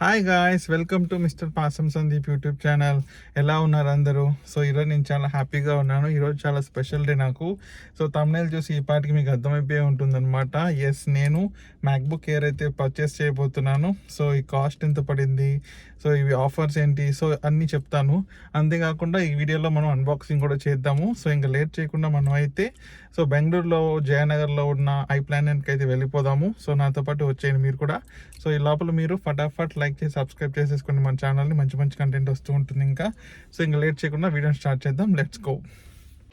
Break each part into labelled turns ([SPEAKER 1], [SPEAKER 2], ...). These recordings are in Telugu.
[SPEAKER 1] Hi guys, welcome to mister Pasam Sandeep YouTube channel. ఎలా ఉన్నారు అందరూ? సో ఈరోజు నేను చాలా హ్యాపీగా ఉన్నాను. ఈరోజు చాలా స్పెషల్ డే నాకు. సో తమ్నైల్ చూసి ఈ పాటికి మీకు అర్థమైపోయి ఉంటుందన్నమాట. ఎస్, నేను మ్యాక్బుక్ ఎయిర్ అయితే పర్చేస్ చేయబోతున్నాను. సో ఈ కాస్ట్ ఎంత పడింది, సో ఇవి ఆఫర్స్ ఏంటి, సో అన్నీ చెప్తాను. అంతేకాకుండా ఈ వీడియోలో మనం అన్బాక్సింగ్ కూడా చేద్దాము. సో ఇంకా లేట్ చేయకుండా మనం అయితే సో బెంగళూరులో జయనగర్లో ఉన్న ఐ ప్లానెట్కి అయితే వెళ్ళిపోదాము. సో నాతో పాటు వచ్చేయండి మీరు కూడా. సో ఈ లోపల మీరు ఫటాఫట్ లైక్ చేసి సబ్స్క్రైబ్ చేసేసుకోండి మన ఛానల్ని. మంచి మంచి కంటెంట్ వస్తూ ఉంటుంది ఇంకా. సో ఇంకా లేట్ చేయకుండా వీడియోని స్టార్ట్ చేద్దాం. Let's go.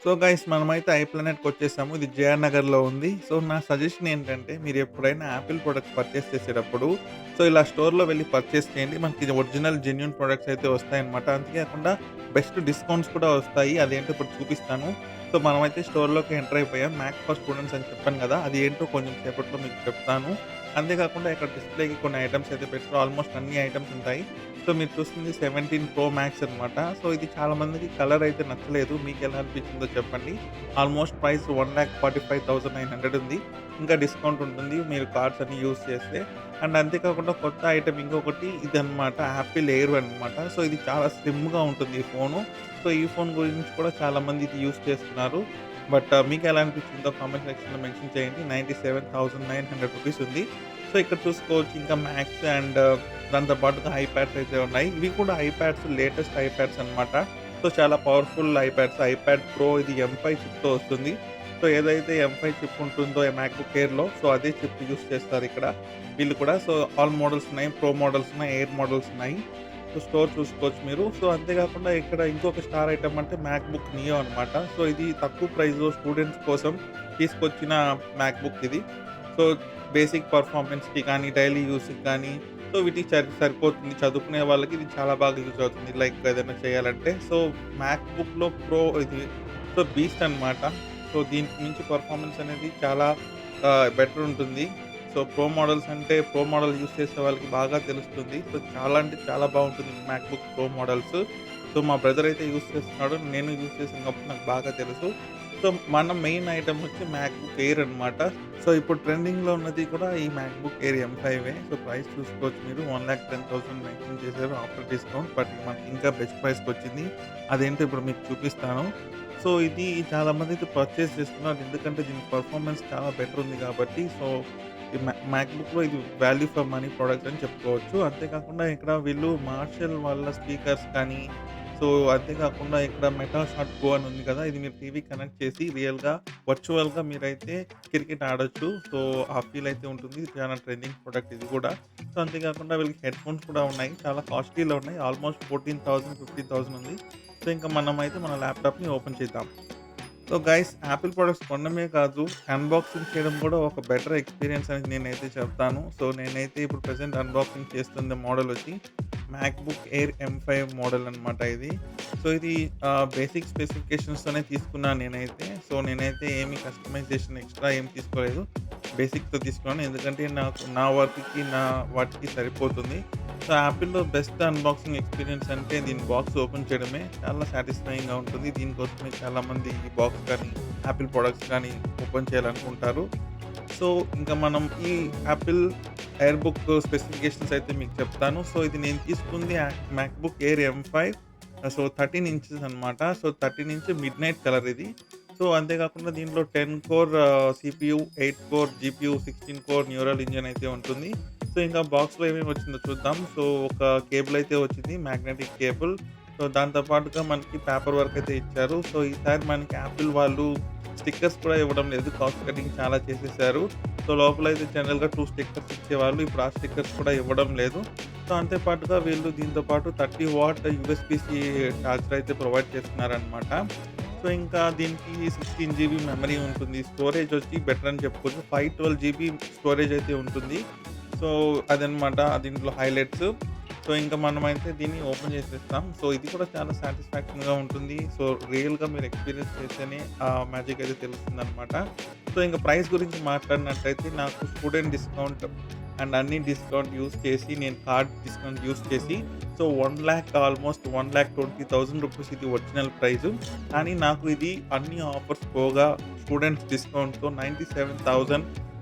[SPEAKER 1] సో గైస్, మనమైతే ఐ ప్లానెట్కి వచ్చేసాము. ఇది జయనగర్లో ఉంది. సో నా సజెషన్ ఏంటంటే, మీరు ఎప్పుడైనా యాపిల్ ప్రొడక్ట్స్ పర్చేస్ చేసేటప్పుడు సో ఇలా స్టోర్లో వెళ్ళి పర్చేస్ చేయండి. మనకి ఇది ఒరిజినల్ జెన్యూన్ ప్రొడక్ట్స్ అయితే వస్తాయన్నమాట. అంతేకాకుండా బెస్ట్ డిస్కౌంట్స్ కూడా వస్తాయి. అదేంటో ఇప్పుడు చూపిస్తాను. సో మనమైతే స్టోర్లోకి ఎంటర్ అయిపోయాం. మ్యాక్ ఫర్ స్టూడెంట్స్ అని చెప్పాను కదా, అది ఏంటో కొంచెం సేపట్లో మీకు చెప్తాను. అంతేకాకుండా ఇక్కడ డిస్ప్లేకి కొన్ని ఐటమ్స్ అయితే పెట్టారు. ఆల్మోస్ట్ అన్ని ఐటమ్స్ ఉంటాయి. సో మీరు చూస్తుంది 17 Pro Max అనమాట. సో ఇది చాలా మందికి కలర్ అయితే నచ్చలేదు. మీకు ఎలా అనిపించిందో చెప్పండి. ఆల్మోస్ట్ ప్రైస్ 1,45,900 ఉంది. ఇంకా డిస్కౌంట్ ఉంటుంది మీరు కార్డ్స్ అన్ని యూస్ చేస్తే. అండ్ అంతేకాకుండా కొత్త ఐటమ్ ఇంకొకటి ఇదనమాట, యాపిల్ ఎయిర్ అనమాట. సో ఇది చాలా స్లిమ్గా ఉంటుంది ఈ ఫోను. సో ఈ ఫోన్ గురించి కూడా చాలామంది ఇది యూస్ చేస్తున్నారు. బట్ మీకు ఎలా అనిపించిందో కామెంట్ సెక్షన్లో మెన్షన్ చేయండి. 97,900 రూపీస్ ఉంది. సో ఇక్కడ చూసుకోవచ్చు ఇంకా మ్యాక్స్ అండ్ దాంతో పాటుగా ఐప్యాడ్స్ అయితే ఉన్నాయి. ఇవి కూడా ఐప్యాడ్స్, లేటెస్ట్ ఐప్యాడ్స్ అనమాట. సో చాలా పవర్ఫుల్ ఐప్యాడ్స్. ఐప్యాడ్ ప్రో ఇది M5 చిప్తో వస్తుంది. సో ఏదైతే M5 చిప్ ఉంటుందో మ్యాక్బుక్ ఎయిర్లో, సో అదే చిప్ యూస్ చేస్తారు ఇక్కడ వీళ్ళు కూడా. సో ఆల్ మోడల్స్ ఉన్నాయి, ప్రో మోడల్స్ ఉన్నాయి, ఎయిర్ మోడల్స్ ఉన్నాయి. సో స్టోర్ చూసుకోవచ్చు మీరు. సో అంతేకాకుండా ఇక్కడ ఇంకొక స్టార్ ఐటమ్ అంటే మ్యాక్బుక్ నియో అనమాట. సో ఇది తక్కువ ప్రైస్లో స్టూడెంట్స్ కోసం తీసుకొచ్చిన మ్యాక్బుక్ ఇది. సో బేసిక్ పర్ఫార్మెన్స్కి కానీ, డైలీ యూస్కి కానీ, సో వీటికి సరిపోతుంది. చదువుకునే వాళ్ళకి ఇది చాలా బాగా యూజ్ అవుతుంది, లైక్ ఏదైనా చేయాలంటే. సో మ్యాక్బుక్లో ప్రో ఇది సో బీస్ట్ అనమాట. సో దీనికి మించి పర్ఫార్మెన్స్ అనేది చాలా బెటర్ ఉంటుంది. సో ప్రో మోడల్స్ అంటే ప్రో మోడల్ యూస్ చేసే వాళ్ళకి బాగా తెలుస్తుంది. సో చాలా అంటే చాలా బాగుంటుంది మ్యాక్బుక్ ప్రో మోడల్స్. సో మా బ్రదర్ అయితే యూస్ చేస్తున్నాడు, నేను యూస్ చేసిన కాబట్టి నాకు బాగా తెలుసు. సో మన మెయిన్ ఐటమ్ వచ్చి మ్యాక్బుక్ ఎయిర్ అనమాట. సో ఇప్పుడు ట్రెండింగ్లో ఉన్నది కూడా ఈ MacBook air M5. So price చూసుకోవచ్చు మీరు. 1,10,000 మెన్షన్ చేశారు ఆఫ్టర్ డిస్కౌంట్. బట్ మనకి ఇంకా బెస్ట్ ప్రైస్కి వచ్చింది. అదేంటో ఇప్పుడు మీకు చూపిస్తాను. సో ఇది చాలామంది అయితే పర్చేస్ చేస్తున్నారు, ఎందుకంటే దీని పర్ఫార్మెన్స్ చాలా బెటర్ ఉంది కాబట్టి. సో ఈ మ్యాక్బుక్లో ఇది వాల్యూ ఫర్ మనీ ప్రోడక్ట్ అని చెప్పుకోవచ్చు. అంతేకాకుండా ఇక్కడ వీళ్ళు మార్షల్ వాళ్ళ స్పీకర్స్ కానీ, సో అంతేకాకుండా ఇక్కడ మెటా షాట్ గో అని ఉంది కదా, ఇది మీరు టీవీ కనెక్ట్ చేసి రియల్గా వర్చువల్గా మీరైతే క్రికెట్ ఆడొచ్చు. సో ఆ ఫీల్ అయితే ఉంటుంది. చాలా ట్రెండింగ్ ప్రోడక్ట్ ఇది కూడా. సో అంతేకాకుండా వీళ్ళకి హెడ్ ఫోన్స్ కూడా ఉన్నాయి, చాలా కాస్ట్లీలో ఉన్నాయి. ఆల్మోస్ట్ 14,000 15,000 ఉంది. సో ఇంకా మనమైతే మన ల్యాప్టాప్ని ఓపెన్ చేద్దాం. సో గైస్, యాపిల్ ప్రొడక్ట్స్ కొనడమే కాదు, అన్బాక్సింగ్ చేయడం కూడా ఒక బెటర్ ఎక్స్పీరియన్స్ అని నేనైతే చెప్తాను. సో నేనైతే ఇప్పుడు ప్రెసెంట్ అన్బాక్సింగ్ చేస్తున్న మోడల్ వచ్చి మ్యాక్బుక్ ఎయిర్ M5 మోడల్ అనమాట ఇది. సో ఇది బేసిక్ స్పెసిఫికేషన్స్తోనే తీసుకున్నాను నేనైతే. సో నేనైతే ఏమి కస్టమైజేషన్ ఎక్స్ట్రా ఏం తీసుకోలేదు, బేసిక్తో తీసుకున్నాను. ఎందుకంటే నాకు నా వర్క్కి వాటికి సరిపోతుంది. సో యాపిల్లో బెస్ట్ అన్బాక్సింగ్ ఎక్స్పీరియన్స్ అంటే దీని బాక్స్ ఓపెన్ చేయడమే చాలా సాటిస్ఫైయింగ్గా ఉంటుంది. దీనికోసమే చాలామంది ఈ బాక్స్ కానీ, యాపిల్ ప్రొడక్ట్స్ కానీ ఓపెన్ చేయాలనుకుంటారు. సో ఇంకా మనం ఈ యాపిల్ ఎయిర్ బుక్ స్పెసిఫికేషన్స్ అయితే మీకు చెప్తాను. సో ఇది నేను తీసుకుంది MacBook air M5. So 13 inches అనమాట. So 13 inch midnight colour ఇది. సో అంతేకాకుండా దీంట్లో 10 core CPU, 8 core GPU, 16 core neural engine అయితే ఉంటుంది. సో ఇంకా బాక్స్లో ఏమేమి వచ్చిందో చూద్దాం. సో ఒక కేబుల్ అయితే వచ్చింది, మ్యాగ్నెటిక్ కేబుల్. సో దాంతోపాటుగా మనకి పేపర్ వర్క్ అయితే ఇచ్చారు. సో ఈసారి మనకి యాపిల్ వాళ్ళు స్టిక్కర్స్ కూడా ఇవ్వడం లేదు, కాస్ట్ కటింగ్ చాలా చేసేసారు. సో లోపల అయితే జనరల్గా 2 స్టిక్కర్స్ ఇచ్చేవాళ్ళు, ఇప్పుడు ఆ స్టిక్కర్స్ కూడా ఇవ్వడం లేదు. సో అంతేపాటుగా వీళ్ళు దీంతో పాటు 30 వాట్ USB-C ఛార్జర్ అయితే ప్రొవైడ్ చేస్తున్నారనమాట. సో ఇంకా దీనికి 16 GB మెమరీ ఉంటుంది. స్టోరేజ్ వచ్చి బెటర్ అని చెప్పుకోవచ్చు. 512 GB స్టోరేజ్ అయితే ఉంటుంది. సో అదనమాట దీంట్లో హైలైట్స్. సో ఇంకా మనమైతే దీన్ని ఓపెన్ చేసేస్తాం. సో ఇది కూడా చాలా సాటిస్ఫాక్షన్గా ఉంటుంది. సో రియల్గా మీరు ఎక్స్పీరియన్స్ చేస్తేనే ఆ మ్యాజిక్ అయితే తెలుస్తుందనమాట. సో ఇంకా ప్రైస్ గురించి మాట్లాడినట్టయితే నాకు స్టూడెంట్ డిస్కౌంట్ అండ్ అన్ని డిస్కౌంట్ యూస్ చేసి, నేను కార్డ్ డిస్కౌంట్ యూస్ చేసి, సో 1,00,000 ఆల్మోస్ట్ 1,20,000 రూపీస్ ఇది ఒరిజినల్ ప్రైజు. కానీ నాకు ఇది అన్ని ఆఫర్స్ పోగా స్టూడెంట్స్ డిస్కౌంట్తో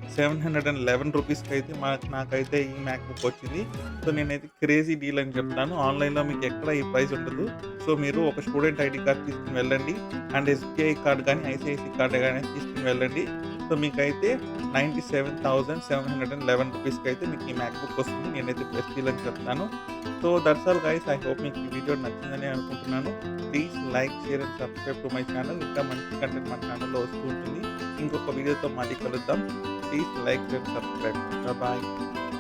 [SPEAKER 1] రూ. 711 అయితే నాకైతే ఈ మ్యాక్‌బుక్ వచ్చింది. సో, నేనైతే క్రేజీ డీల్ అని చెప్తాను. ఆన్‌లైన్‌లో మీకు ఎక్కడ ఈ ప్రైస్ ఉండదు. సో, మీరు ఒక స్టూడెంట్ ఐడీ కార్డ్ తీసుకొని వెళ్ళండి. అండ్ ఎస్‌బీఐ కార్డ్ గానీ, ఐసీఐసీ కార్డ్ గానీ తీసుకొని వెళ్ళండి. సో, మీకైతే రూ. 97,711 మీకు ఈ మ్యాక్‌బుక్ వస్తుంది. నేనైతే బెస్ట్ డీల్ అని చెప్తాను. So, that's all guys. I hope మీకు ఈ వీడియో నచ్చిందని అనుకుంటున్నాను. Please like, share and subscribe to my channel. ఇంకా మంచి కంటెంట్ మన ఛానల్‌లో వస్తూ ఉంటుంది. ఇంకొక వీడియోతో మళ్ళీ కలుద్దాం. Please like, share, subscribe. Bye.